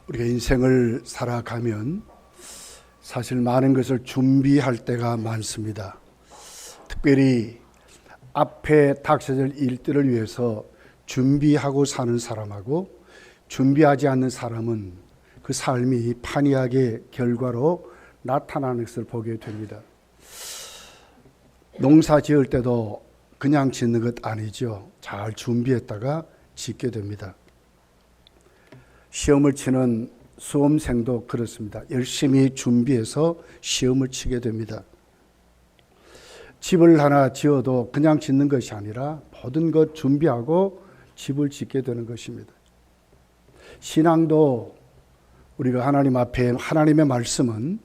우리가 인생을 살아가면 사실 많은 것을 준비할 때가 많습니다. 특별히 앞에 닥쳐질 일들을 위해서 준비하고 사는 사람하고 준비하지 않는 사람은 그 삶이 판이하게 결과로 나타나는 것을 보게 됩니다. 농사 지을 때도 그냥 짓는 것 아니죠. 잘 준비했다가 짓게 됩니다. 시험을 치는 수험생도 그렇습니다. 열심히 준비해서 시험을 치게 됩니다. 집을 하나 지어도 그냥 짓는 것이 아니라 모든 것 준비하고 집을 짓게 되는 것입니다. 신앙도 우리가 하나님 앞에 하나님의 말씀은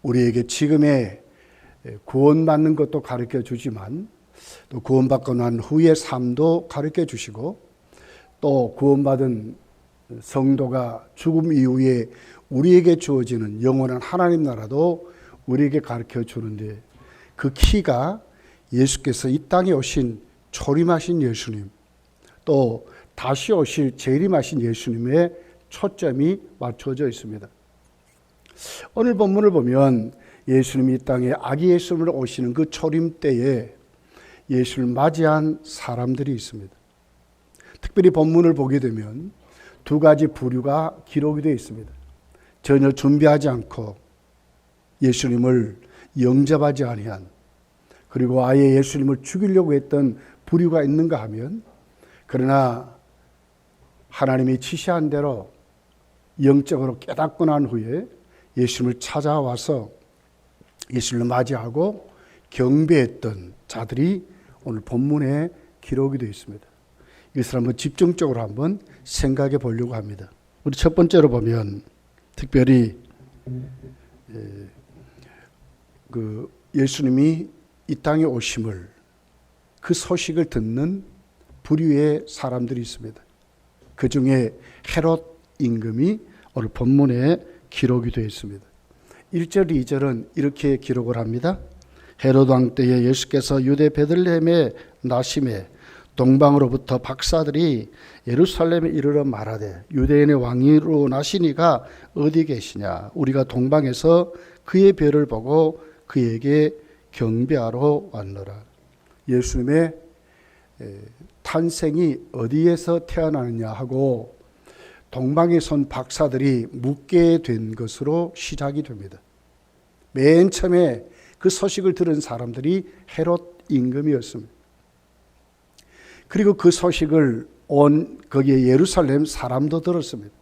우리에게 지금의 구원받는 것도 가르쳐 주지만 또 구원받고 난 후의 삶도 가르쳐 주시고 또 구원받은 성도가 죽음 이후에 우리에게 주어지는 영원한 하나님 나라도 우리에게 가르쳐 주는데 그 키가 예수께서 이 땅에 오신 초림하신 예수님 또 다시 오실 재림하신 예수님의 초점이 맞춰져 있습니다. 오늘 본문을 보면 예수님이 이 땅에 아기 예수님으로 오시는 그 초림 때에 예수를 맞이한 사람들이 있습니다. 특별히 본문을 보게 되면 두 가지 부류가 기록이 되어 있습니다. 전혀 준비하지 않고 예수님을 영접하지 아니한 그리고 아예 예수님을 죽이려고 했던 부류가 있는가 하면 그러나 하나님이 지시한 대로 영적으로 깨닫고 난 후에 예수님을 찾아와서 예수님을 맞이하고 경배했던 자들이 오늘 본문에 기록이 되어 있습니다. 이것을 한번 집중적으로 한번 생각해 보려고 합니다. 우리 첫 번째로 보면 특별히 그 예수님이 이 땅에 오심을 그 소식을 듣는 부류의 사람들이 있습니다. 그 중에 헤롯 임금이 오늘 본문에 기록이 되어 있습니다. 1절, 2절은 이렇게 기록을 합니다. 헤롯 왕 때에 예수께서 유대 베들레헴에 나심에 동방으로부터 박사들이 예루살렘에 이르러 말하되 유대인의 왕으로 나시니가 어디 계시냐? 우리가 동방에서 그의 별을 보고 그에게 경배하러 왔노라. 예수님의 탄생이 어디에서 태어나느냐 하고 동방에서 온 박사들이 묻게 된 것으로 시작이 됩니다. 맨 처음에 그 소식을 들은 사람들이 헤롯 임금이었습니다. 그리고 그 소식을 온 거기에 예루살렘 사람도 들었습니다.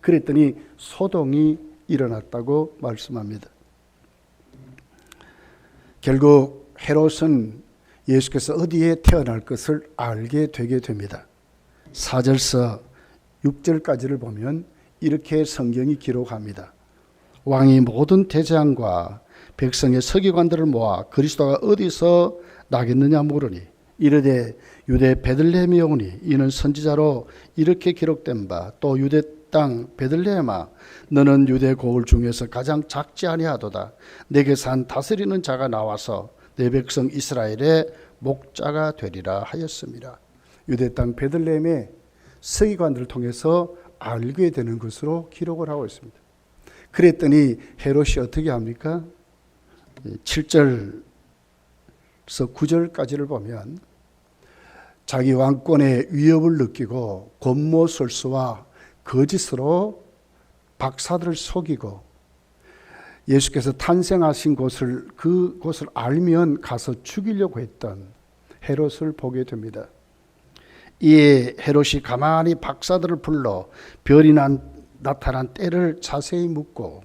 그랬더니 소동이 일어났다고 말씀합니다. 결국 헤롯은 예수께서 어디에 태어날 것을 알게 되게 됩니다. 4절서 6절까지를 보면 이렇게 성경이 기록합니다. 왕이 모든 대장과 백성의 서기관들을 모아 그리스도가 어디서 나겠느냐 물으니 이르되 유대 베들레헴에 오니 이는 선지자로 이렇게 기록된 바 또 유대 땅 베들레헴아 너는 유대 고을 중에서 가장 작지 아니하도다. 내게 산 다스리는 자가 나와서 내 백성 이스라엘의 목자가 되리라 하였습니다. 유대 땅 베들레헴의 서기관들을 통해서 알게 되는 것으로 기록을 하고 있습니다. 그랬더니 헤롯이 어떻게 합니까? 7절에서 9절까지를 보면 자기 왕권의 위협을 느끼고 권모술수와 거짓으로 박사들을 속이고 예수께서 탄생하신 곳을 그곳을 알면 가서 죽이려고 했던 헤롯을 보게 됩니다. 이에 헤롯이 가만히 박사들을 불러 별이 나타난 때를 자세히 묻고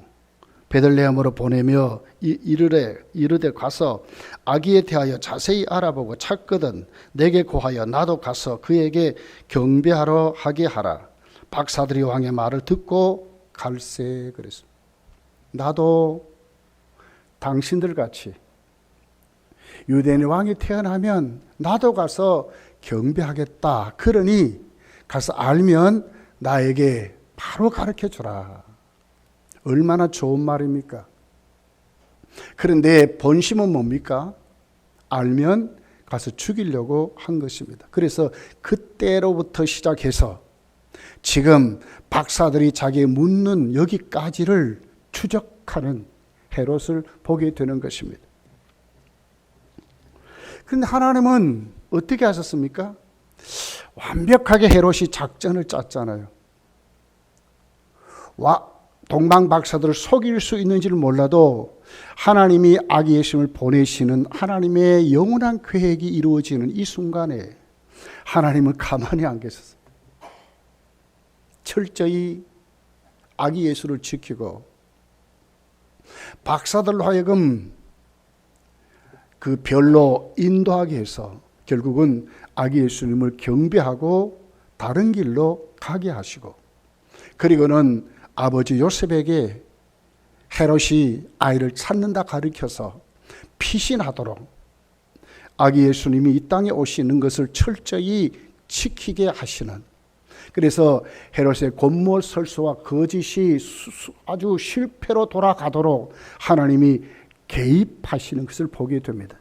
베들레헴으로 보내며 이르되 가서 아기에 대하여 자세히 알아보고 찾거든 내게 고하여 나도 가서 그에게 경배하러 하게 하라. 박사들이 왕의 말을 듣고 갈세 그랬습니다. 나도 당신들 같이 유대인의 왕이 태어나면 나도 가서 경배하겠다. 그러니 가서 알면 나에게 바로 가르쳐 주라. 얼마나 좋은 말입니까? 그런데 본심은 뭡니까? 알면 가서 죽이려고 한 것입니다. 그래서 그때로부터 시작해서 지금 박사들이 자기의 묻는 여기까지를 추적하는 헤롯을 보게 되는 것입니다. 그런데 하나님은 어떻게 하셨습니까? 완벽하게 헤롯이 작전을 짰잖아요. 동방 박사들을 속일 수 있는지를 몰라도 하나님이 아기 예수님을 보내시는 하나님의 영원한 계획이 이루어지는 이 순간에 하나님은 가만히 안 계셨어요. 철저히 아기 예수를 지키고 박사들로 하여금 그 별로 인도하게 해서 결국은 아기 예수님을 경배하고 다른 길로 가게 하시고, 그리고는 아버지 요셉에게 헤롯이 아이를 찾는다 가르쳐서 피신하도록 아기 예수님이 이 땅에 오시는 것을 철저히 지키게 하시는, 그래서 헤롯의 권모설수와 거짓이 아주 실패로 돌아가도록 하나님이 개입하시는 것을 보게 됩니다.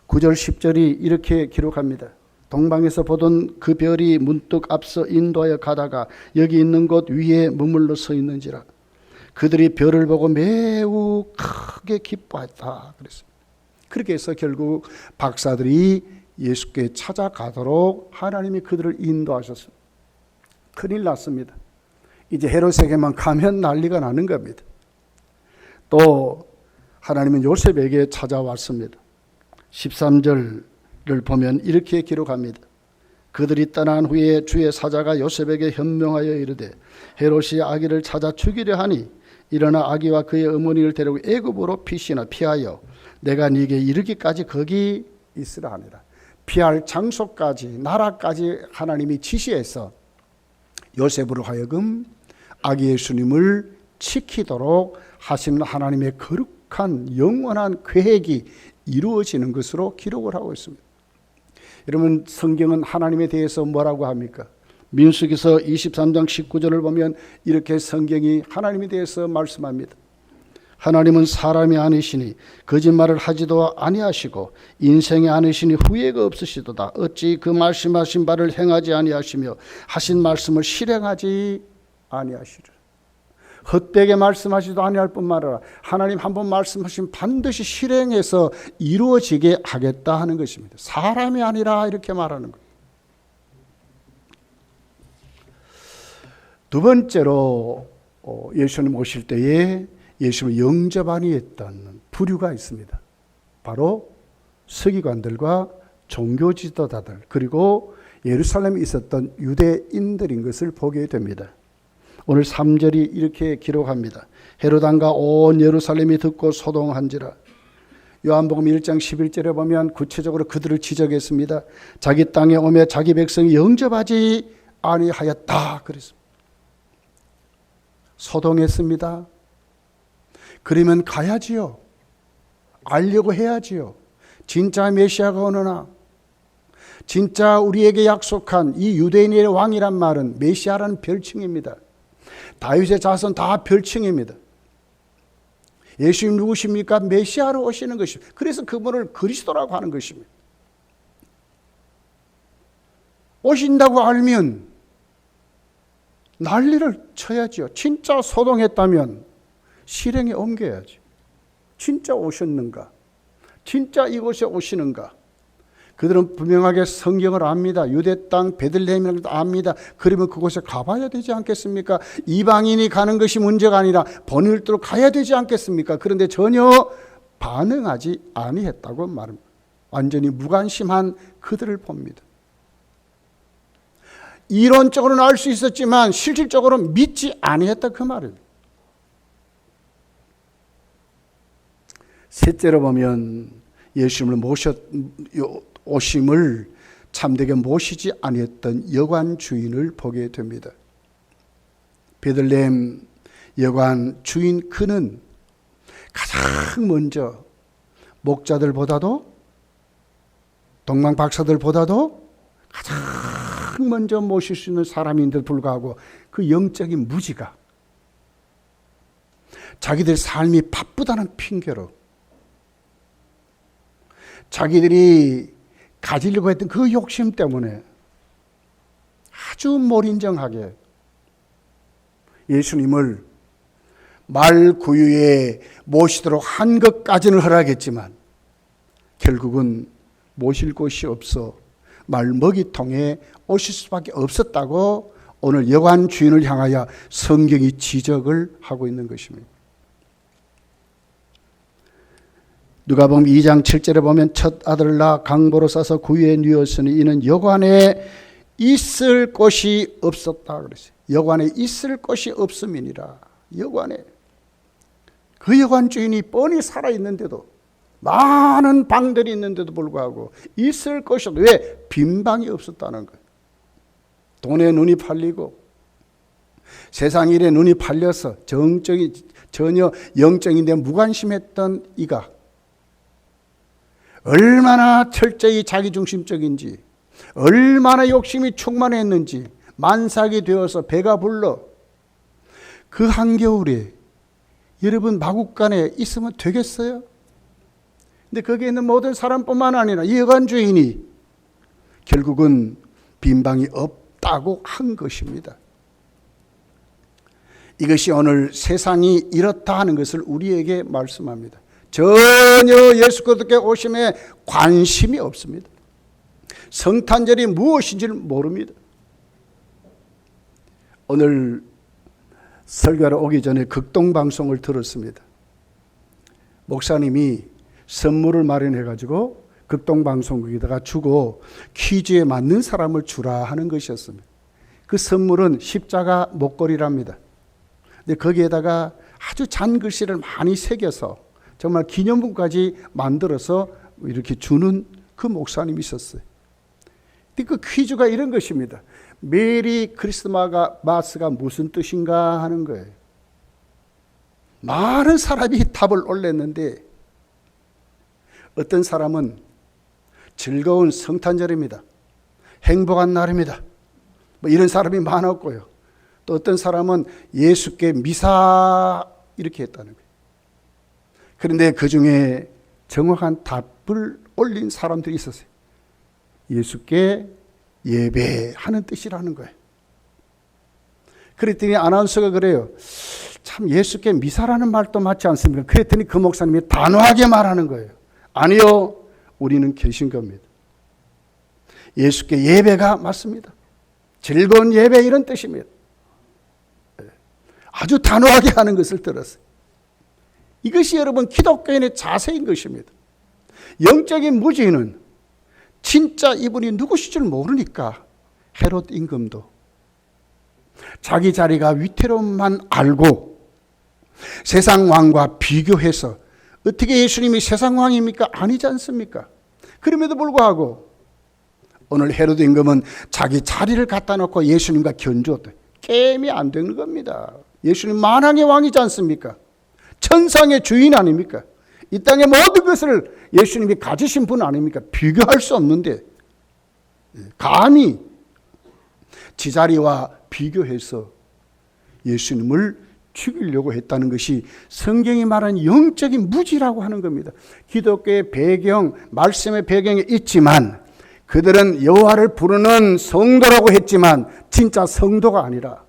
9절 10절이 이렇게 기록합니다. 동방에서 보던 그 별이 문득 앞서 인도하여 가다가 여기 있는 곳 위에 머물러 서 있는지라. 그들이 별을 보고 매우 크게 기뻐했다 그랬습니다. 그렇게 해서 결국 박사들이 예수께 찾아가도록 하나님이 그들을 인도하셨습니다. 큰일 났습니다. 이제 헤롯에게만 가면 난리가 나는 겁니다. 또 하나님은 요셉에게 찾아왔습니다. 13절을 보면 이렇게 기록합니다. 그들이 떠난 후에 주의 사자가 요셉에게 현명하여 이르되 헤롯이 아기를 찾아 죽이려 하니 일어나 아기와 그의 어머니를 데리고 애굽으로 피하여 내가 네게 이르기까지 거기 있으라 하니라. 피할 장소까지 나라까지 하나님이 지시해서 요셉으로 하여금 아기 예수님을 지키도록 하시는 하나님의 거룩한 영원한 계획이 이루어지는 것으로 기록을 하고 있습니다. 여러분, 성경은 하나님에 대해서 뭐라고 합니까? 민수기서 23장 19절을 보면 이렇게 성경이 하나님에 대해서 말씀합니다. 하나님은 사람이 아니시니 거짓말을 하지도 아니하시고 인생이 아니시니 후회가 없으시도다. 어찌 그 말씀하신 바를 행하지 아니하시며 하신 말씀을 실행하지 아니하시리라. 헛되게 말씀하시도 아니할 뿐만 아니라 하나님 한 번 말씀하시면 반드시 실행해서 이루어지게 하겠다 하는 것입니다. 사람이 아니라 이렇게 말하는 거예요. 두 번째로 예수님 오실 때에 예수님을 영접하니 했던 부류가 있습니다. 바로 서기관들과 종교 지도자들, 그리고 예루살렘에 있었던 유대인들인 것을 보게 됩니다. 오늘 3절이 이렇게 기록합니다. 헤롯 왕과 온 예루살렘이 듣고 소동한지라. 요한복음 1장 11절에 보면 구체적으로 그들을 지적했습니다. 자기 땅에 오며 자기 백성이 영접하지 아니하였다 그랬습니다. 소동했습니다. 그러면 가야지요. 알려고 해야지요. 진짜 메시아가 오느나, 진짜 우리에게 약속한 이 유대인의 왕이란 말은 메시아라는 별칭입니다. 다윗의 자손 다 별칭입니다. 예수님 누구십니까? 메시아로 오시는 것입니다. 그래서 그분을 그리스도라고 하는 것입니다. 오신다고 알면 난리를 쳐야죠. 진짜 소동했다면 실행에 옮겨야지. 진짜 오셨는가? 진짜 이곳에 오시는가? 그들은 분명하게 성경을 압니다. 유대 땅 베들레헴이라는 것도 압니다. 그러면 그곳에 가봐야 되지 않겠습니까? 이방인이 가는 것이 문제가 아니라 번일도로 가야 되지 않겠습니까? 그런데 전혀 반응하지 아니했다고 말합니다. 완전히 무관심한 그들을 봅니다. 이론적으로는 알 수 있었지만 실질적으로 믿지 아니했다 그 말입니다. 셋째로 보면 예수님을 오심을 참되게 모시지 아니했던 여관 주인을 보게 됩니다. 베들레헴 여관 주인 그는 가장 먼저 목자들보다도 동방 박사들보다도 가장 먼저 모실 수 있는 사람인데도 불구하고 그 영적인 무지가 자기들 삶이 바쁘다는 핑계로 자기들이 가지려고 했던 그 욕심 때문에 아주 몰인정하게 예수님을 말구유에 모시도록 한 것까지는 허락했지만 결국은 모실 곳이 없어 말먹이통에 오실 수밖에 없었다고 오늘 여관 주인을 향하여 성경이 지적을 하고 있는 것입니다. 누가복음 2장 7절에 보면 첫 아들을 낳아 강보로 싸서 구유에 누웠으니 이는 여관에 있을 곳이 없었다 그랬어요. 여관에 있을 곳이 없음이니라. 여관에 그 여관 주인이 뻔히 살아있는데도 많은 방들이 있는데도 불구하고 있을 곳이 없다. 왜? 빈 방이 없었다는 거예요. 돈에 눈이 팔리고 세상 일에 눈이 팔려서 전혀 영적인데 무관심했던 이가 얼마나 철저히 자기중심적인지 얼마나 욕심이 충만했는지 만삭이 되어서 배가 불러 그 한겨울에 여러분 마국간에 있으면 되겠어요? 근데 거기에 있는 모든 사람뿐만 아니라 이 여관 주인이 결국은 빈방이 없다고 한 것입니다. 이것이 오늘 세상이 이렇다 하는 것을 우리에게 말씀합니다. 전혀 예수 그리스도께 오심에 관심이 없습니다. 성탄절이 무엇인지를 모릅니다. 오늘 설교하러 오기 전에 극동방송을 들었습니다. 목사님이 선물을 마련해가지고 극동방송국에다가 주고 퀴즈에 맞는 사람을 주라 하는 것이었습니다. 그 선물은 십자가 목걸이랍니다. 근데 거기에다가 아주 잔글씨를 많이 새겨서 정말 기념품까지 만들어서 이렇게 주는 그 목사님이 있었어요. 근데 그 퀴즈가 이런 것입니다. 메리 크리스마스가 무슨 뜻인가 하는 거예요. 많은 사람이 답을 올렸는데 어떤 사람은 즐거운 성탄절입니다. 행복한 날입니다. 뭐 이런 사람이 많았고요. 또 어떤 사람은 예수께 미사 이렇게 했다는 거예요. 그런데 그 중에 정확한 답을 올린 사람들이 있었어요. 예수께 예배하는 뜻이라는 거예요. 그랬더니 아나운서가 그래요. 참 예수께 미사라는 말도 맞지 않습니까? 그랬더니 그 목사님이 단호하게 말하는 거예요. 아니요, 우리는 계신 겁니다. 예수께 예배가 맞습니다. 즐거운 예배 이런 뜻입니다. 아주 단호하게 하는 것을 들었어요. 이것이 여러분 기독교인의 자세인 것입니다. 영적인 무지는 진짜 이분이 누구실 줄 모르니까 헤롯 임금도 자기 자리가 위태로움만 알고 세상 왕과 비교해서 어떻게 예수님이 세상 왕입니까? 아니지 않습니까? 그럼에도 불구하고 오늘 헤롯 임금은 자기 자리를 갖다 놓고 예수님과 견주었다. 게임이 안 되는 겁니다. 예수님 만왕의 왕이지 않습니까? 천상의 주인 아닙니까? 이 땅의 모든 것을 예수님이 가지신 분 아닙니까? 비교할 수 없는데 감히 지자리와 비교해서 예수님을 죽이려고 했다는 것이 성경이 말하는 영적인 무지라고 하는 겁니다. 기독교의 배경, 말씀의 배경에 있지만 그들은 여호와를 부르는 성도라고 했지만 진짜 성도가 아니라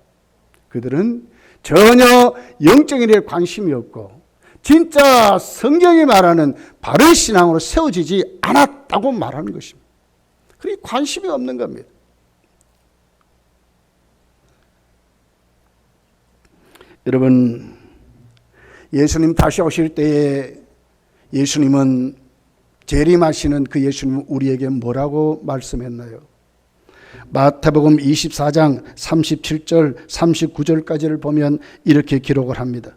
그들은 전혀 영적인 일에 관심이 없고 진짜 성경이 말하는 바른 신앙으로 세워지지 않았다고 말하는 것입니다. 그게 관심이 없는 겁니다. 여러분, 예수님 다시 오실 때에 예수님은 재림하시는 그 예수님은 우리에게 뭐라고 말씀했나요? 마태복음 24장 37절 39절까지를 보면 이렇게 기록을 합니다.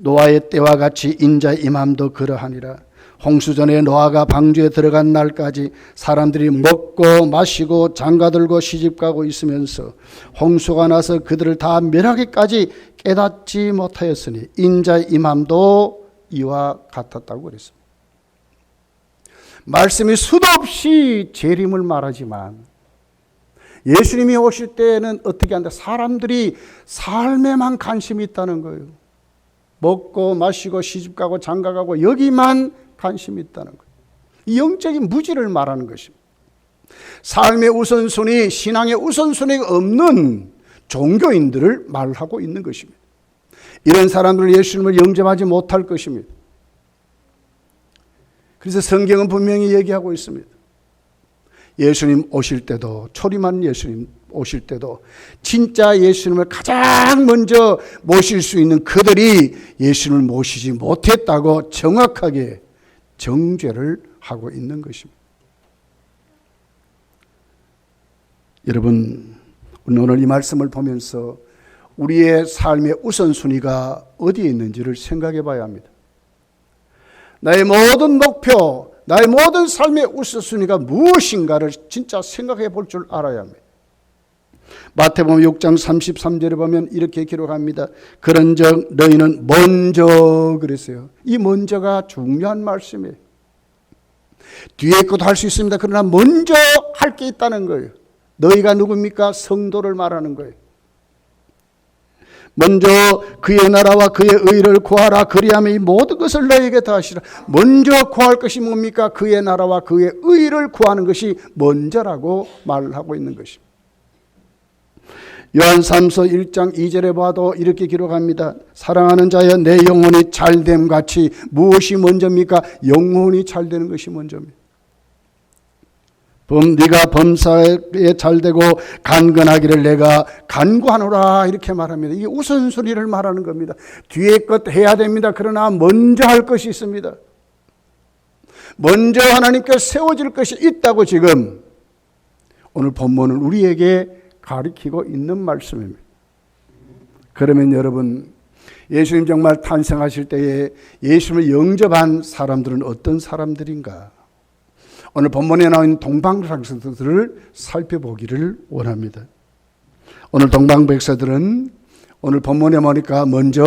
노아의 때와 같이 인자의 임함도 그러하니라. 홍수전에 노아가 방주에 들어간 날까지 사람들이 먹고 마시고 장가들고 시집가고 있으면서 홍수가 나서 그들을 다 멸하기까지 깨닫지 못하였으니 인자의 임함도 이와 같았다고 그랬습니다. 말씀이 수도 없이 재림을 말하지만 예수님이 오실 때는 어떻게 한다? 사람들이 삶에만 관심이 있다는 거예요. 먹고 마시고 시집가고 장가가고 여기만 관심이 있다는 거예요. 이 영적인 무지를 말하는 것입니다. 삶의 우선순위, 신앙의 우선순위가 없는 종교인들을 말하고 있는 것입니다. 이런 사람들은 예수님을 영접하지 못할 것입니다. 그래서 성경은 분명히 얘기하고 있습니다. 예수님 오실 때도, 초림한 예수님 오실 때도 진짜 예수님을 가장 먼저 모실 수 있는 그들이 예수님을 모시지 못했다고 정확하게 정죄를 하고 있는 것입니다. 여러분, 우리는 오늘 이 말씀을 보면서 우리의 삶의 우선순위가 어디에 있는지를 생각해 봐야 합니다. 나의 모든 목표, 나의 모든 삶의 우선순위가 무엇인가를 진짜 생각해 볼 줄 알아야 합니다. 마태복음 6장 33절에 보면 이렇게 기록합니다. 그런즉 너희는 먼저, 그랬어요. 이 먼저가 중요한 말씀이에요. 뒤에 것도 할 수 있습니다. 그러나 먼저 할 게 있다는 거예요. 너희가 누굽니까? 성도를 말하는 거예요. 먼저 그의 나라와 그의 의를 구하라. 그리하면 이 모든 것을 너희에게 더하시라. 먼저 구할 것이 뭡니까? 그의 나라와 그의 의를 구하는 것이 먼저라고 말을 하고 있는 것입니다. 요한삼서 1장 2절에 봐도 이렇게 기록합니다. 사랑하는 자여 내 영혼이 잘됨 같이 무엇이 먼저입니까? 영혼이 잘되는 것이 먼저입니다. 네가 범사에 잘되고 간건하기를 내가 간구하노라 이렇게 말합니다. 이게 우선순위를 말하는 겁니다. 뒤에 것 해야 됩니다. 그러나 먼저 할 것이 있습니다. 먼저 하나님께 세워질 것이 있다고 지금 오늘 본문은 우리에게 가르치고 있는 말씀입니다. 그러면 여러분, 예수님 정말 탄생하실 때에 예수님을 영접한 사람들은 어떤 사람들인가? 오늘 본문에 나온 동방백사들을 살펴보기를 원합니다. 오늘 동방백사들은 오늘 본문에 보니까 먼저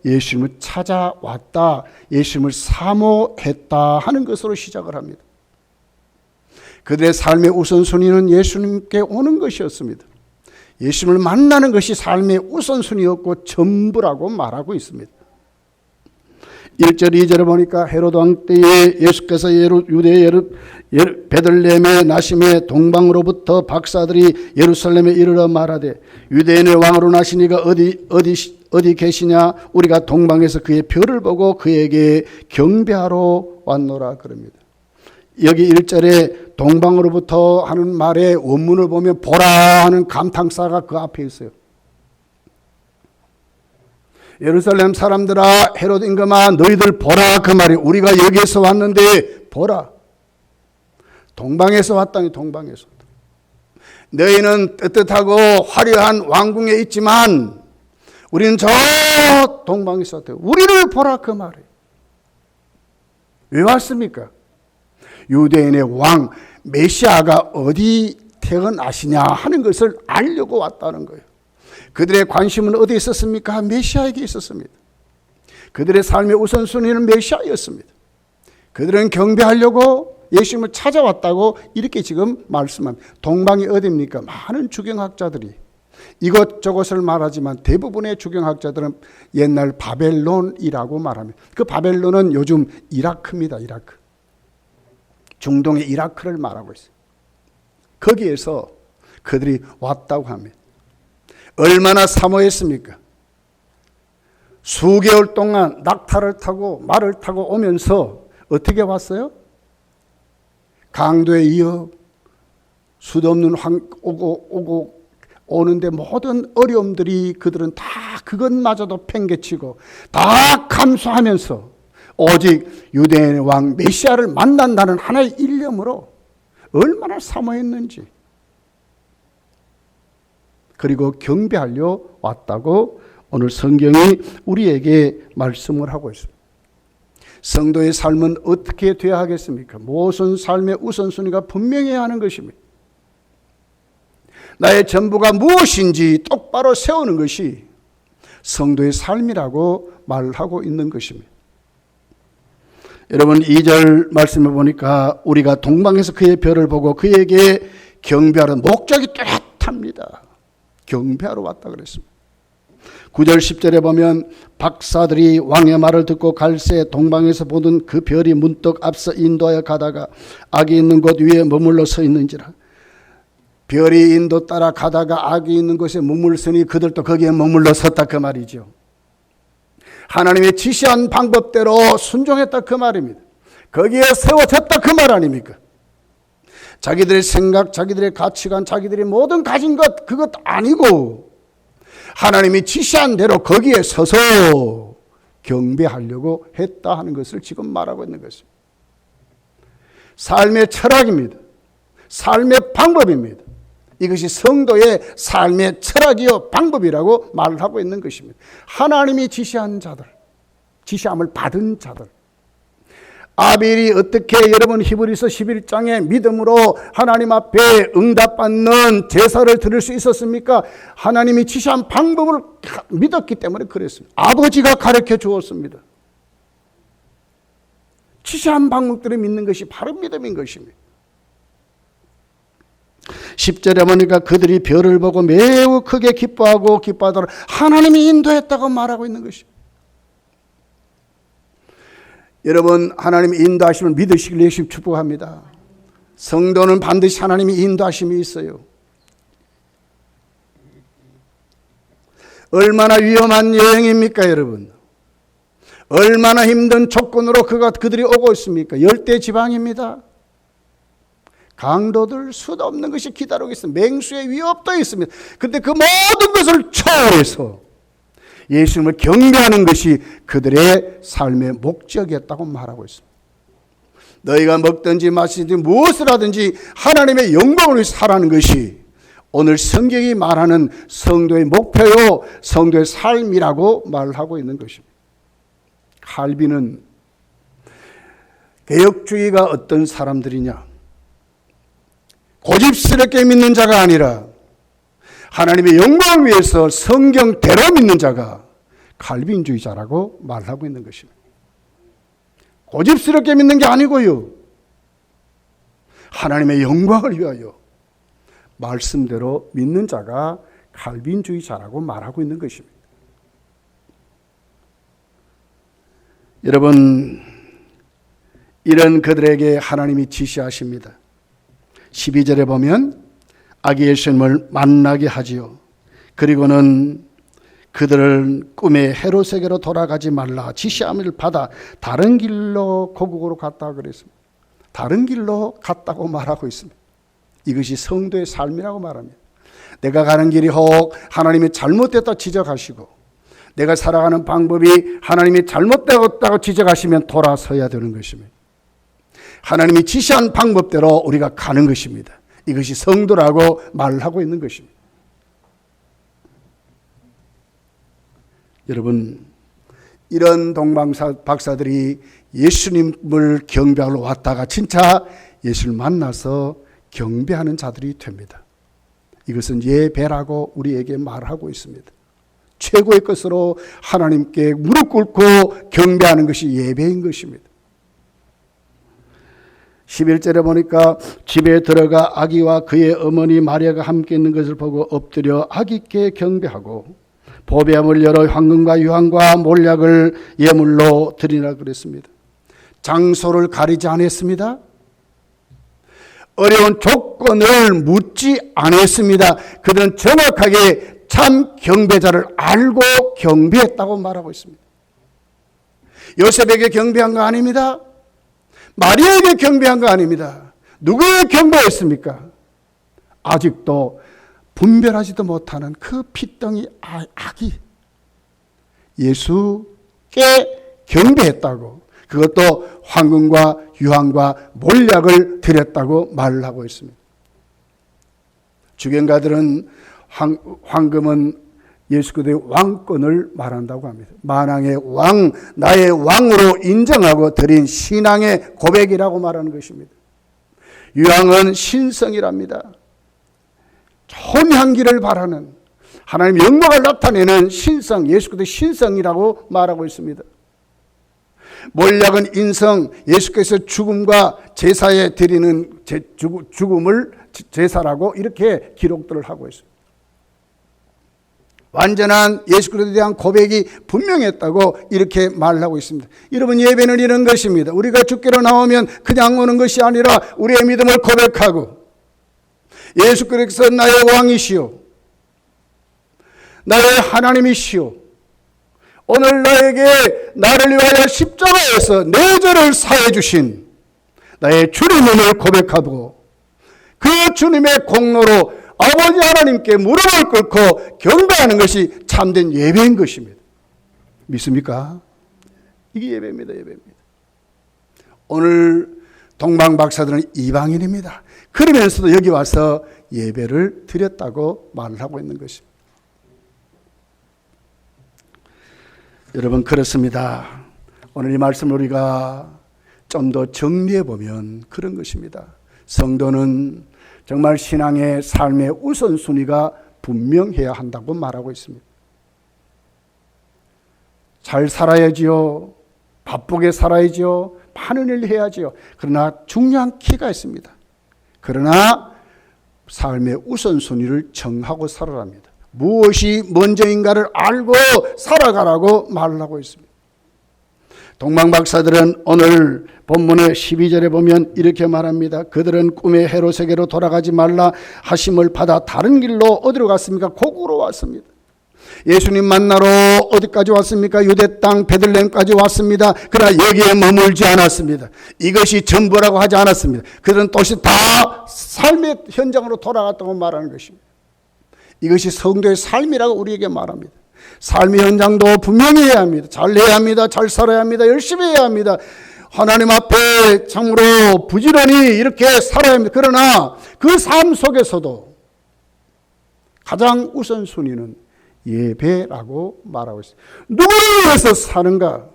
예수님을 찾아왔다, 예수님을 사모했다 하는 것으로 시작을 합니다. 그들의 삶의 우선순위는 예수님께 오는 것이었습니다. 예수님을 만나는 것이 삶의 우선순위였고 전부라고 말하고 있습니다. 1절 2절에 보니까 헤롯 왕 때에 예수께서 유대 베들레헴에 나심에 동방으로부터 박사들이 예루살렘에 이르러 말하되 유대인의 왕으로 나신 이가 어디 계시냐? 우리가 동방에서 그의 별을 보고 그에게 경배하러 왔노라 그럽니다. 여기 1절에 동방으로부터 하는 말의 원문을 보면 보라 하는 감탄사가 그 앞에 있어요. 예루살렘 사람들아, 헤롯 임금아, 너희들 보라 그 말이 우리가 여기에서 왔는데 보라. 동방에서 왔다니, 동방에서. 너희는 뜨뜻하고 화려한 왕궁에 있지만 우리는 저 동방에서 왔대요. 우리를 보라 그 말이에요. 왜 왔습니까? 유대인의 왕 메시아가 어디 태어나시냐 하는 것을 알려고 왔다는 거예요. 그들의 관심은 어디에 있었습니까? 메시아에게 있었습니다. 그들의 삶의 우선순위는 메시아였습니다. 그들은 경배하려고 예수님을 찾아왔다고 이렇게 지금 말씀합니다. 동방이 어디입니까? 많은 주경학자들이 이것저것을 말하지만 대부분의 주경학자들은 옛날 바벨론이라고 말합니다. 그 바벨론은 요즘 이라크입니다. 이라크. 중동의 이라크를 말하고 있어요. 거기에서 그들이 왔다고 합니다. 얼마나 사모했습니까? 수개월 동안 낙타를 타고 말을 타고 오면서 어떻게 왔어요? 강도에 이어 수도 없는 오는데 모든 어려움들이 그들은 다 그것마저도 팽개치고 다 감수하면서 오직 유대인의 왕 메시아를 만난다는 하나의 일념으로 얼마나 사모했는지, 그리고 경배하려 왔다고 오늘 성경이 우리에게 말씀을 하고 있습니다. 성도의 삶은 어떻게 되어야 하겠습니까? 모든 삶의 우선순위가 분명해야 하는 것입니다. 나의 전부가 무엇인지 똑바로 세우는 것이 성도의 삶이라고 말하고 있는 것입니다. 여러분, 2절 말씀을 보니까 우리가 동방에서 그의 별을 보고 그에게 경배하는 목적이 뚜렷합니다. 경배하러 왔다 그랬습니다. 9절 10절에 보면 박사들이 왕의 말을 듣고 갈새 동방에서 보던 그 별이 문득 앞서 인도하여 가다가 악이 있는 곳 위에 머물러 서 있는지라. 별이 인도 따라 가다가 악이 있는 곳에 머물러서니 그들도 거기에 머물러 섰다 그 말이죠. 하나님의 지시한 방법대로 순종했다 그 말입니다. 거기에 세워졌다 그 말 아닙니까? 자기들의 생각, 자기들의 가치관, 자기들이 모든 가진 것 그것 아니고 하나님이 지시한 대로 거기에 서서 경배하려고 했다 하는 것을 지금 말하고 있는 것입니다. 삶의 철학입니다. 삶의 방법입니다. 이것이 성도의 삶의 철학이요 방법이라고 말을 하고 있는 것입니다. 하나님이 지시한 자들, 지시함을 받은 자들. 아벨이 어떻게 여러분 히브리서 11장에 믿음으로 하나님 앞에 응답받는 제사를 드릴 수 있었습니까? 하나님이 지시한 방법을 믿었기 때문에 그랬습니다. 아버지가 가르쳐 주었습니다. 지시한 방법들을 믿는 것이 바로 믿음인 것입니다. 10절에 보니까 그들이 별을 보고 매우 크게 기뻐하더라. 하나님이 인도했다고 말하고 있는 것입니다. 여러분 하나님이 인도하심을 믿으시길 예수님 축복합니다. 성도는 반드시 하나님이 인도하심이 있어요. 얼마나 위험한 여행입니까 여러분? 얼마나 힘든 조건으로 그들이 오고 있습니까? 열대 지방입니다. 강도들 수도 없는 것이 기다리고 있습니다. 맹수의 위협도 있습니다. 그런데 그 모든 것을 초월해서 예수님을 경배하는 것이 그들의 삶의 목적이었다고 말하고 있습니다. 너희가 먹든지 마시든지 무엇을 하든지 하나님의 영광을 위해서 살아가는 것이 오늘 성경이 말하는 성도의 목표요 성도의 삶이라고 말하고 있는 것입니다. 칼빈은 개혁주의가 어떤 사람들이냐? 고집스럽게 믿는 자가 아니라 하나님의 영광을 위해서 성경대로 믿는 자가 칼빈주의자라고 말하고 있는 것입니다. 고집스럽게 믿는 게 아니고요. 하나님의 영광을 위하여 말씀대로 믿는 자가 칼빈주의자라고 말하고 있는 것입니다. 여러분, 이런 그들에게 하나님이 지시하십니다. 12절에 보면 아기 예수님을 만나게 하지요. 그리고는 그들을 꿈의 헤롯에게로 돌아가지 말라 지시함을 받아 다른 길로 고국으로 갔다고 그랬습니다. 다른 길로 갔다고 말하고 있습니다. 이것이 성도의 삶이라고 말합니다. 내가 가는 길이 혹 하나님이 잘못됐다 지적하시고 내가 살아가는 방법이 하나님이 잘못되었다고 지적하시면 돌아서야 되는 것입니다. 하나님이 지시한 방법대로 우리가 가는 것입니다. 이것이 성도라고 말을 하고 있는 것입니다. 여러분, 이런 동방박사들이 예수님을 경배하러 왔다가 진짜 예수를 만나서 경배하는 자들이 됩니다. 이것은 예배라고 우리에게 말하고 있습니다. 최고의 것으로 하나님께 무릎 꿇고 경배하는 것이 예배인 것입니다. 11절에 보니까 집에 들어가 아기와 그의 어머니 마리아가 함께 있는 것을 보고 엎드려 아기께 경배하고 보배함을 열어 황금과 유황과 몰약을 예물로 드리라 그랬습니다. 장소를 가리지 않았습니다. 어려운 조건을 묻지 않았습니다. 그들은 정확하게 참 경배자를 알고 경배했다고 말하고 있습니다. 요셉에게 경배한 거 아닙니다. 마리아에게 경배한 거 아닙니다. 누구에게 경배했습니까? 아직도 분별하지도 못하는 그 핏덩이 아기 예수께 경배했다고, 그것도 황금과 유황과 몰약을 드렸다고 말을 하고 있습니다. 주경가들은 황금은 예수 그리스도의 왕권을 말한다고 합니다. 만왕의 왕, 나의 왕으로 인정하고 드린 신앙의 고백이라고 말하는 것입니다. 유황은 신성이랍니다. 좋은 향기를 바라는 하나님의 영광을 나타내는 신성, 예수 그리스도의 신성이라고 말하고 있습니다. 몰약은 인성, 예수께서 죽음과 제사에 드리는 죽음을 제사라고 이렇게 기록들을 하고 있습니다. 완전한 예수 그리스도에 대한 고백이 분명했다고 이렇게 말하고 있습니다. 여러분, 예배는 이런 것입니다. 우리가 주께로 나오면 그냥 오는 것이 아니라 우리의 믿음을 고백하고 예수 그리스도 나의 왕이시오, 나의 하나님이시오, 오늘 나를 위하여 십자가에서 내 죄를 사해 주신 나의 주님을 고백하고 그 주님의 공로로 아버지 하나님께 무릎을 꿇고 경배하는 것이 참된 예배인 것입니다. 믿습니까? 이게 예배입니다. 예배입니다. 오늘 동방 박사들은 이방인입니다. 그러면서도 여기 와서 예배를 드렸다고 말을 하고 있는 것입니다. 여러분, 그렇습니다. 오늘 이 말씀을 우리가 좀 더 정리해 보면 그런 것입니다. 성도는 정말 신앙의 삶의 우선순위가 분명해야 한다고 말하고 있습니다. 잘 살아야지요. 바쁘게 살아야지요. 많은 일 해야지요. 그러나 중요한 키가 있습니다. 그러나 삶의 우선순위를 정하고 살아랍니다. 무엇이 먼저인가를 알고 살아가라고 말을 하고 있습니다. 동방박사들은 오늘 본문의 12절에 보면 이렇게 말합니다. 그들은 꿈의 헤롯에게로 돌아가지 말라 하심을 받아 다른 길로 어디로 갔습니까? 고국으로 왔습니다. 예수님 만나러 어디까지 왔습니까? 유대 땅 베들레헴까지 왔습니다. 그러나 여기에 머물지 않았습니다. 이것이 전부라고 하지 않았습니다. 그들은 또시 다 삶의 현장으로 돌아갔다고 말하는 것입니다. 이것이 성도의 삶이라고 우리에게 말합니다. 삶의 현장도 분명히 해야 합니다. 잘 해야 합니다. 잘 살아야 합니다. 열심히 해야 합니다. 하나님 앞에 참으로 부지런히 이렇게 살아야 합니다. 그러나 그 삶 속에서도 가장 우선순위는 예배라고 말하고 있습니다. 누구를 위해서 사는가?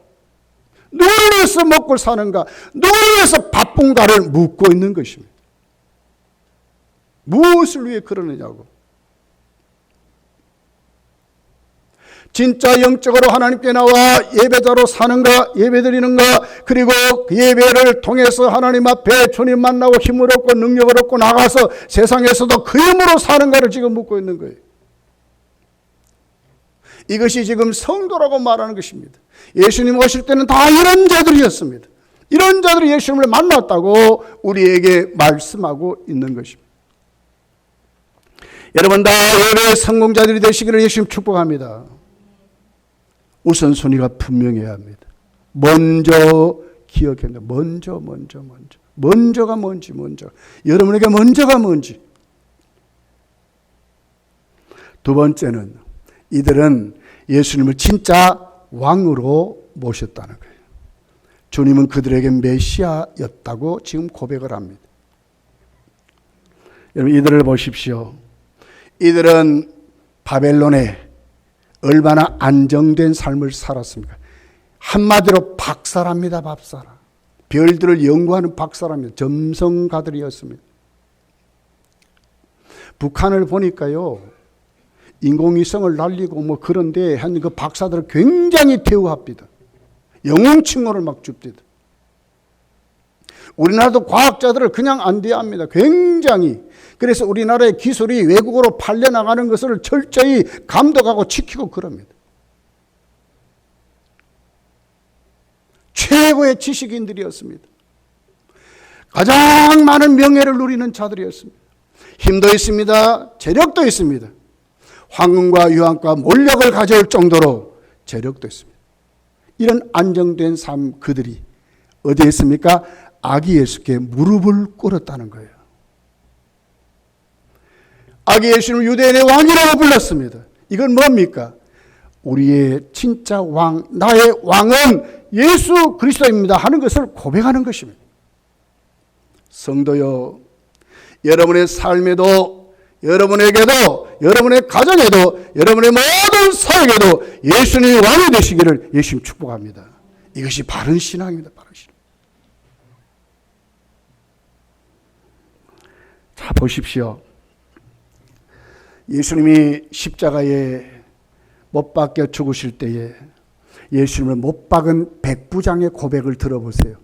누구를 위해서 먹고 사는가? 누구를 위해서 바쁜가를 묻고 있는 것입니다. 무엇을 위해 그러느냐고. 진짜 영적으로 하나님께 나와 예배자로 사는가, 예배드리는가, 그리고 그 예배를 통해서 하나님 앞에 주님 만나고 힘을 얻고 능력을 얻고 나가서 세상에서도 그 힘으로 사는가를 지금 묻고 있는 거예요. 이것이 지금 성도라고 말하는 것입니다. 예수님 오실 때는 다 이런 자들이었습니다. 이런 자들이 예수님을 만났다고 우리에게 말씀하고 있는 것입니다. 여러분 다 예배의 성공자들이 되시기를 예수님 축복합니다. 우선순위가 분명해야 합니다. 먼저 기억해야 합니다. 먼저가 뭔지, 여러분에게 먼저가 뭔지. 두 번째는 이들은 예수님을 진짜 왕으로 모셨다는 거예요. 주님은 그들에게 메시아였다고 지금 고백을 합니다. 여러분 이들을 보십시오. 이들은 바벨론에 얼마나 안정된 삶을 살았습니까? 한마디로 박사랍니다. 박사라. 별들을 연구하는 박사랍니다. 점성가들이었습니다. 북한을 보니까요, 인공위성을 날리고 그런데 한 그 박사들을 굉장히 대우합니다. 영웅 칭호를 막 줍니다. 우리나라도 과학자들을 그냥 안 대합니다. 굉장히. 그래서 우리나라의 기술이 외국으로 팔려나가는 것을 철저히 감독하고 지키고 그럽니다. 최고의 지식인들이었습니다. 가장 많은 명예를 누리는 자들이었습니다. 힘도 있습니다. 재력도 있습니다. 황금과 유황과 몰력을 가져올 정도로 재력도 있습니다. 이런 안정된 삶 그들이 어디에 있습니까? 아기 예수께 무릎을 꿇었다는 거예요. 아기 예수를 유대인의 왕이라고 불렀습니다. 이건 뭡니까? 우리의 진짜 왕, 나의 왕은 예수 그리스도입니다 하는 것을 고백하는 것입니다. 성도요, 여러분의 삶에도, 여러분에게도, 여러분의 가정에도, 여러분의 모든 사역에도 예수님이 왕이 되시기를 예수님 축복합니다. 이것이 바른 신앙입니다. 바른 신앙. 자, 보십시오. 예수님이 십자가에 못 박혀 죽으실 때에 예수님을 못 박은 백부장의 고백을 들어보세요.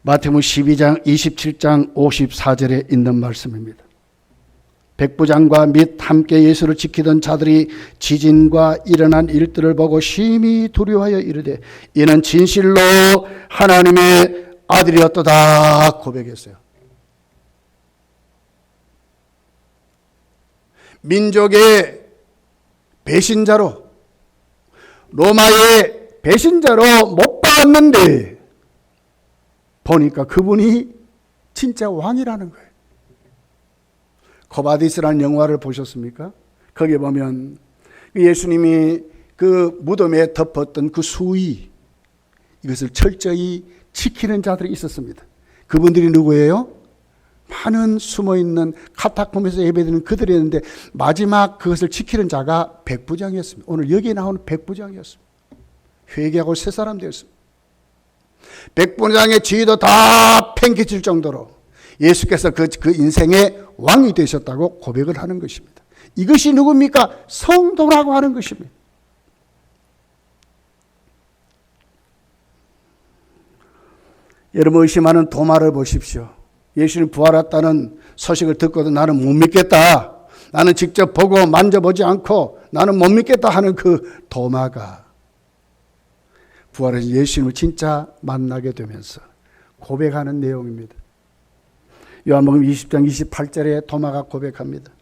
마태복음 12장 27장 54절에 있는 말씀입니다. 백부장과 및 함께 예수를 지키던 자들이 지진과 일어난 일들을 보고 심히 두려워하여 이르되 이는 진실로 하나님의 아들이었도다 고백했어요. 민족의 배신자로, 로마의 배신자로 못 박았는데 보니까 그분이 진짜 왕이라는 거예요. 코바디스라는 영화를 보셨습니까? 거기에 보면 예수님이 그 무덤에 덮었던 그 수의, 이것을 철저히 지키는 자들이 있었습니다. 그분들이 누구예요? 많은 숨어있는 카타콤에서 예배드리는 그들이었는데 마지막 그것을 지키는 자가 백부장이었습니다. 오늘 여기에 나오는 백부장이었습니다. 회개하고 새 사람 되었습니다. 백부장의 지위도 다 팽개칠 정도로 예수께서 그 인생의 왕이 되셨다고 고백을 하는 것입니다. 이것이 누굽니까? 성도라고 하는 것입니다. 여러분 의심하는 도마를 보십시오. 예수님 부활했다는 소식을 듣고도 나는 못 믿겠다. 나는 직접 보고 만져보지 않고 나는 못 믿겠다 하는 그 도마가 부활해서 예수님을 진짜 만나게 되면서 고백하는 내용입니다. 요한복음 20장 28절에 도마가 고백합니다.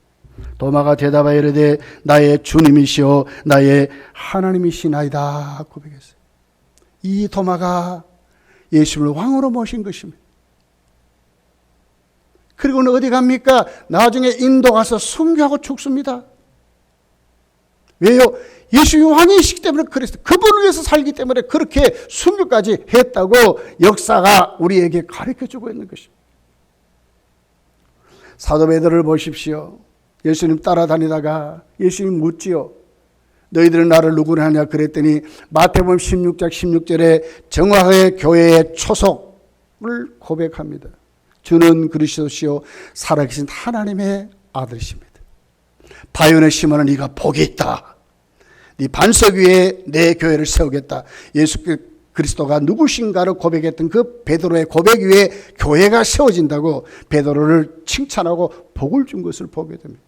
도마가 대답하여 이르되 나의 주님이시오 나의 하나님이시나이다 고백했어요. 이 도마가 예수님을 왕으로 모신 것입니다. 그리고는 어디 갑니까? 나중에 인도 가서 순교하고 죽습니다. 왜요? 예수님이 왕이시기 때문에 그랬어요. 그분을 위해서 살기 때문에 그렇게 순교까지 했다고 역사가 우리에게 가르쳐주고 있는 것입니다. 사도 베드로를 보십시오. 예수님 따라다니다가 예수님 묻지요. 너희들은 나를 누구를 하냐 그랬더니 마태복음 16장 16절에 정확하게 교회의 초속을 고백합니다. 주는 그리스도시요 살아계신 하나님의 아들이십니다. 바요네 시몬은 네가 복이 있다. 네 반석 위에 내 교회를 세우겠다. 예수 그리스도가 누구신가를 고백했던 그 베드로의 고백 위에 교회가 세워진다고 베드로를 칭찬하고 복을 준 것을 보게 됩니다.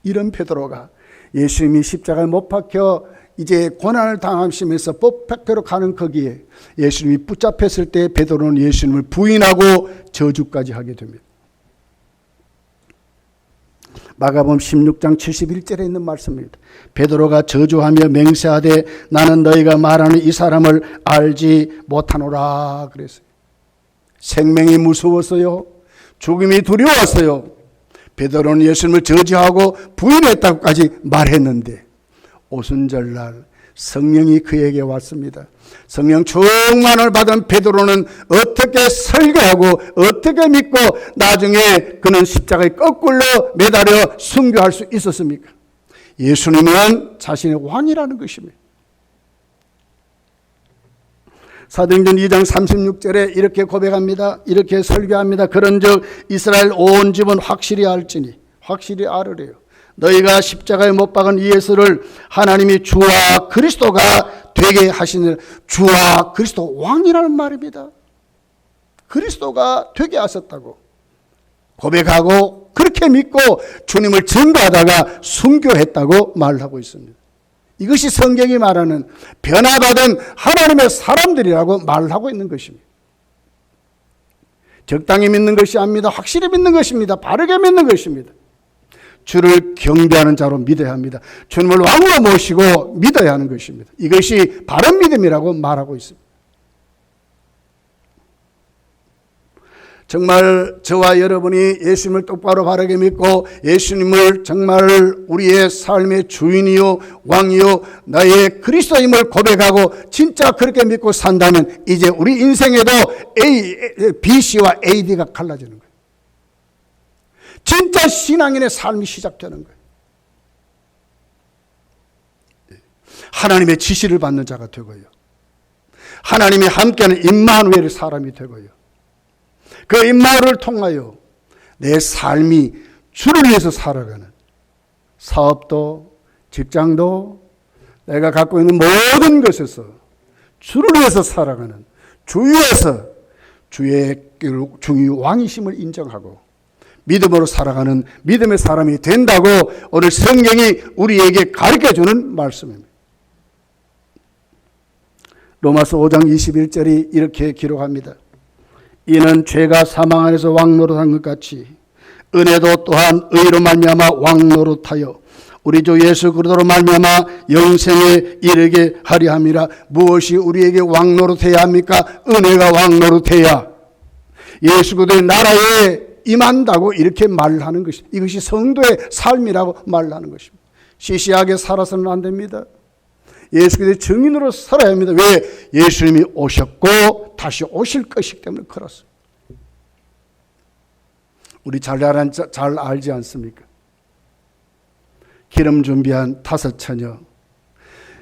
이런 베드로가 예수님이 십자가에 못 박혀 이제 고난을 당하시면서 뽑박회로 가는 거기에 예수님이 붙잡혔을 때 베드로는 예수님을 부인하고 저주까지 하게 됩니다. 마가복음 16장 71절에 있는 말씀입니다. 베드로가 저주하며 맹세하되 나는 너희가 말하는 이 사람을 알지 못하노라 그랬어요. 생명이 무서웠어요. 죽음이 두려웠어요. 베드로는 예수님을 저주하고 부인했다고까지 말했는데 오순절날 성령이 그에게 왔습니다. 성령 충만을 받은 베드로는 어떻게 설교하고 어떻게 믿고 나중에 그는 십자가에 거꾸로 매달려 순교할 수 있었습니까? 예수님은 자신의 왕이라는 것입니다. 사도행전 2장 36절에 이렇게 고백합니다. 이렇게 설교합니다. 그런즉 이스라엘 온 집은 확실히 알지니 확실히 알으래요. 너희가 십자가에 못 박은 이 예수를 하나님이 주와 그리스도가 되게 하시는 주와 그리스도 왕이라는 말입니다. 그리스도가 되게 하셨다고 고백하고 그렇게 믿고 주님을 증거하다가 순교했다고 말하고 있습니다. 이것이 성경이 말하는 변화받은 하나님의 사람들이라고 말하고 있는 것입니다. 적당히 믿는 것이 아닙니다. 확실히 믿는 것입니다. 바르게 믿는 것입니다. 주를 경배하는 자로 믿어야 합니다. 주님을 왕으로 모시고 믿어야 하는 것입니다. 이것이 바른 믿음이라고 말하고 있습니다. 정말 저와 여러분이 예수님을 똑바로 바르게 믿고 예수님을 정말 우리의 삶의 주인이요 왕이요 나의 그리스도임을 고백하고 진짜 그렇게 믿고 산다면 이제 우리 인생에도 BC와 AD가 갈라지는 거예요. 진짜 신앙인의 삶이 시작되는 거예요. 하나님의 지시를 받는 자가 되고요. 하나님이 함께하는 임마누엘의 사람이 되고요. 그 임마누엘을 통하여 내 삶이 주를 위해서 살아가는 사업도 직장도 내가 갖고 있는 모든 것에서 주를 위해서 살아가는 주 위에서 주의 왕이심을 인정하고 믿음으로 살아가는 믿음의 사람이 된다고 오늘 성경이 우리에게 가르쳐주는 말씀입니다. 로마서 5장 21절이 이렇게 기록합니다. 이는 죄가 사망 안에서 왕노릇한 것 같이 은혜도 또한 의로 말미암아 왕노릇하여 우리 주 예수 그리스도로 말미암아 영생에 이르게 하려 함이라. 무엇이 우리에게 왕노릇해야 합니까? 은혜가 왕노릇해야 예수 그리스도의 나라에 임한다고 이렇게 말하는 것이, 이것이 성도의 삶이라고 말하는 것입니다. 시시하게 살아서는 안 됩니다. 예수 그리스도의 증인으로 살아야 합니다. 왜? 예수님이 오셨고 다시 오실 것이기 때문에 그렇습니다. 우리 잘 알지 않습니까? 기름 준비한 5처녀,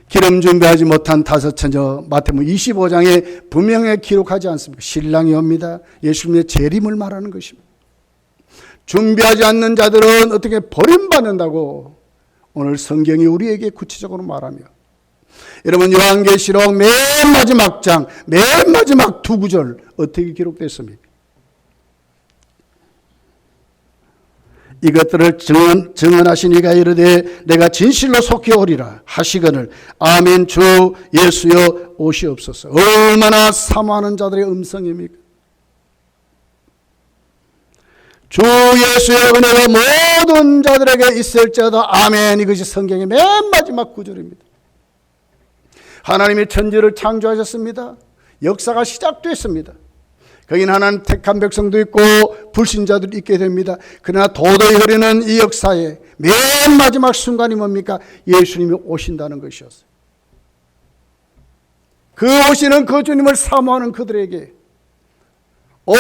기름 준비하지 못한 5처녀, 마태복음 25장에 분명히 기록하지 않습니까? 신랑이 옵니다. 예수님의 재림을 말하는 것입니다. 준비하지 않는 자들은 어떻게 버림받는다고 오늘 성경이 우리에게 구체적으로 말하며, 여러분 요한계시록 맨 마지막 장, 맨 마지막 2구절 어떻게 기록됐습니까? 이것들을 증언하신 이가 이르되 내가 진실로 속히 오리라 하시거늘 아멘 주 예수여 오시옵소서. 얼마나 사모하는 자들의 음성입니까? 주 예수의 은혜가 모든 자들에게 있을지어다 아멘. 이것이 성경의 맨 마지막 구절입니다. 하나님이 천지를 창조하셨습니다. 역사가 시작됐습니다. 거기는 하나님 택한 백성도 있고 불신자들이 있게 됩니다. 그러나 도저히 흐르는 이 역사의 맨 마지막 순간이 뭡니까? 예수님이 오신다는 것이었어요. 그 오시는 그 주님을 사모하는 그들에게 오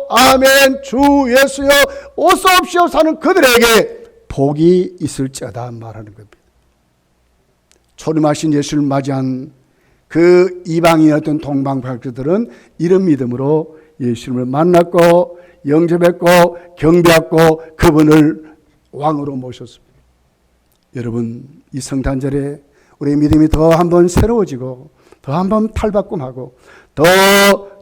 아멘 주 예수여 오소옵시옵소서 하는 그들에게 복이 있을지어다 말하는 겁니다. 초림하신 예수를 맞이한 그 이방인이었던 동방박사들은 이런 믿음으로 예수님을 만났고 영접했고 경배했고 그분을 왕으로 모셨습니다. 여러분 이 성탄절에 우리의 믿음이 더 한번 새로워지고 더 한번 탈바꿈하고 더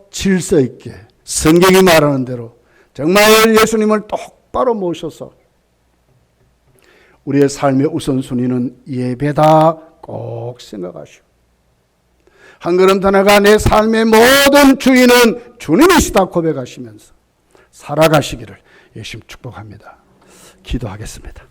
질서 있게 성경이 말하는 대로 정말 예수님을 똑바로 모셔서 우리의 삶의 우선순위는 예배다 꼭 생각하시고 한 걸음 더 나아가 내 삶의 모든 주인은 주님이시다 고백하시면서 살아가시기를 예수님 축복합니다. 기도하겠습니다.